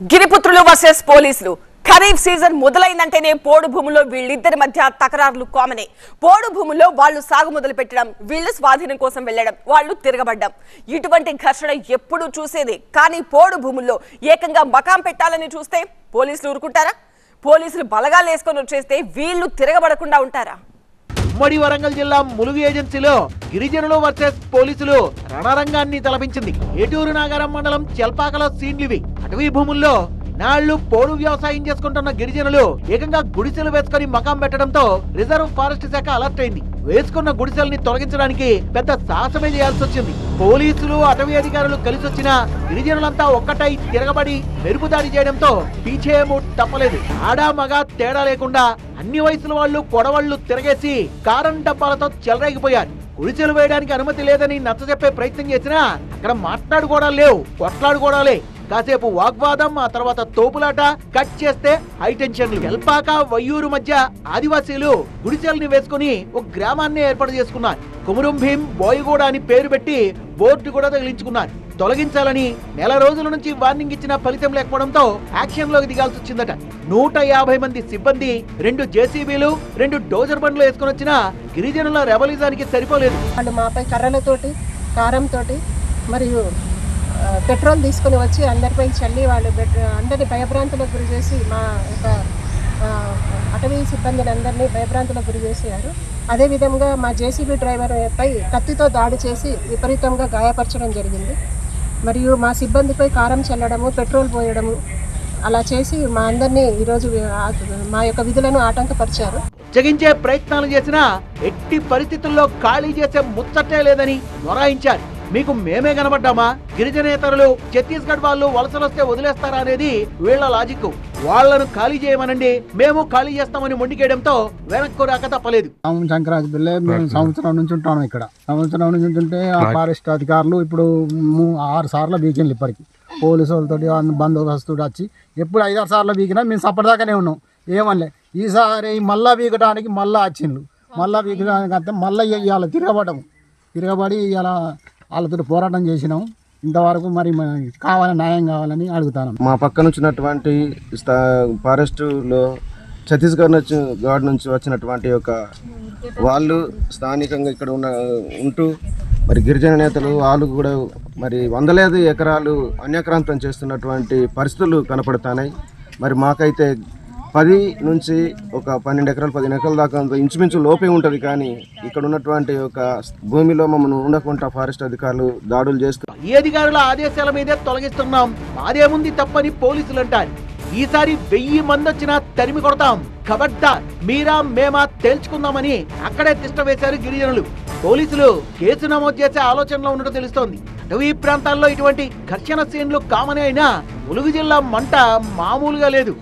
గిరిపుత్రులు versus పోలీసులు kharif season మొదలైందంటేనే పోడు భూముల్లో వీళ్ళిద్దరి మధ్య తకరార్లు కామనే. పోడు భూముల్లో వాళ్ళు సాగు మొదలు పెట్టడం, వీళ్ళు స్వాధీనం కోసం వెళ్లడం, వాళ్ళు తిరగబడ్డం, ఇటువంటి ఘర్షణ ఎప్పుడూ చూసేదే. కానీ పోడు భూముల్లో ఏకంగా మకాం పెట్టాలని చూస్తే పోలీసులు ఊరుకుంటారా? పోలీసులు బలగాలు వేసుకొని వచ్చేస్తే వీళ్ళు తిరగబడకుండా ఉంటారా? ఉమ్మడి వరంగల్ జిల్లా ములుగు ఏజెన్సీలో గిరిజనులు వర్సెస్ పోలీసులు రణరంగాన్ని తలపించింది. ఏటూరు నాగారం మండలం చెల్పాకల సీన్లివి. అటవీ భూముల్లో నాళ్లు పోడు వ్యవసాయం చేసుకుంటున్న గిరిజనులు ఏకంగా గుడిసెలు వేసుకుని మకాం పెట్టడంతో రిజర్వ్ ఫారెస్ట్ శాఖ అలర్ట్ అయింది. వేసుకున్న గుడిసెల్ని తొలగించడానికి పెద్ద సాహసమే చేయాల్సి వచ్చింది. పోలీసులు అటవీ అధికారులు కలిసి వచ్చిన గిరిజనులంతా ఒక్కటై తిరగబడి మెరుపు దాడి చేయడంతో పీచేయము తప్పలేదు. ఆడా మగ తేడా లేకుండా అన్ని వయసుల వాళ్ళు కొడవళ్లు తిరగేసి కారం డబ్బాలతో చెలరేగిపోయారు. గుడిసెలు వేయడానికి అనుమతి లేదని నచ్చజెప్పే ప్రయత్నం చేసినా అక్కడ మాట్లాడుకోవడాలు లేవు, కొట్లాడుకోవడాలే. కాసేపు వాగ్వాదం, ఆ తర్వాత తోపులాట, కట్ చేస్తే హైటెన్షన్లు. ఎల్పాక వయ్యూరు మధ్య ఆదివాసీలు గుడిసెల్ని వేసుకుని ఒక గ్రామాన్ని ఏర్పాటు చేసుకున్నారు. కుమురం భీం బోయగూడ అని పేరు పెట్టి బోర్డు కూడా తగిలించుకున్నారు. తొలగించాలని నెల రోజుల నుంచి వార్నింగ్ ఇచ్చిన ఫలితం లేకపోవడంతో యాక్షన్ లోకి దిగాల్సి వచ్చిందట. 150 మంది సిబ్బంది, 2 జేసీబీలు, 2 డోజర్ బండ్లు వేసుకుని వచ్చిన గిరిజనుల రెవలిజానికి సరిపోలేదు. వాళ్ళు మాపై కర్రలతోటి, కారంతోటి మరియు పెట్రోల్ తీసుకుని వచ్చి అందరిపై చల్లి వాళ్ళు అందరినీ భయభ్రాంతులకు గురి చేసి మా యొక్క అటవీ సిబ్బందిని అందరినీ భయభ్రాంతులకు గురి చేశారు. అదేవిధంగా మా జేసీబీ డ్రైవర్ పై కత్తితో దాడి చేసి విపరీతంగా గాయపరచడం జరిగింది. మరియు మా సిబ్బందిపై కారం చల్లడము, పెట్రోల్ పోయడము అలా చేసి మా అందరినీ ఈరోజు మా యొక్క విధులను ఆటంకపరిచారు. జగించే ప్రయత్నాలు చేసినా ఎట్టి పరిస్థితుల్లో ఖాళీ చేసే ముచ్చటే లేదని మొరాయించారు. మీకు మేమే కనబడ్డామా? గిరిజనేతరులు ఛత్తీస్గఢ్ వాళ్ళు వలసలొస్తే వదిలేస్తారా అనేది వీళ్ల లాజిక్. వాళ్లను ఖాళీ చేయమనండి, మేము ఖాళీ చేస్తామని మొండికేయడంతో వెనక్కు రాక తప్పలేదు. శంకరాజ్ బిల్లే మేము సంవత్సరం నుంచి ఉంటాము ఇక్కడ. సంవత్సరం నుంచి ఉంటుంటే ఆ ఫారెస్ట్ అధికారులు ఇప్పుడు 6 సార్లు బీకిండ్లు ఇప్పటికి. పోలీసు వాళ్ళతోటి బందోబస్తు వచ్చి ఎప్పుడు 5-6 సార్లు బీకినా మేము సప్పటిదాకానే ఉన్నాం. ఏమనలే. ఈసారి మళ్ళా బీకడానికి మళ్ళా వచ్చిండ్లు. మళ్ళా బీకడానికి అంతే మళ్ళీ ఇవాళ తిరగబడి ఇలా వాళ్ళతో పోరాటం చేసినాం. ఇంతవరకు మరి కావాలని న్యాయం కావాలని అడుగుతాను. మా పక్కన వచ్చినటువంటి ఫారెస్ట్లో ఛత్తీస్గఢ్ నుంచి వచ్చినటువంటి వాళ్ళు స్థానికంగా ఇక్కడ ఉంటూ మరి గిరిజన నేతలు వాళ్ళు కూడా మరి వందలాది ఎకరాలు అన్యాక్రాంతం చేస్తున్నటువంటి పరిస్థితులు కనపడుతున్నాయి. మరి మాకైతే 10 నుంచి 12 ఎకరాలు 15 ఎకరాల దాకా ఇంచుమించు లోపే ఉంటుంది. కానీ ఇక్కడ ఉన్నటువంటి భూమిలో మమ్మల్ని ఉండకుండా ఫారెస్ట్ అధికారులు దాడులు చేస్తారు. ఈ అధికారుల ఆదేశాల మీదే తొలగిస్తున్నాం, అదేముంది తప్పని పోలీసులు అంటారు. ఈసారి 1000 మంది వచ్చినా తరిమి కొడతాం, ఖబర్దార్ మీరా మేమా తేల్చుకుందామని అక్కడే తిష్ట వేశారు గిరిజనులు. పోలీసులు కేసు నమోదు చేసే ఆలోచనలో ఉన్నట్టు తెలుస్తోంది. అటవీ ప్రాంతాల్లో ఇటువంటి ఘర్షణ సీన్లు కామనే అయినా ములుగు జిల్లా మంట మామూలుగా లేదు.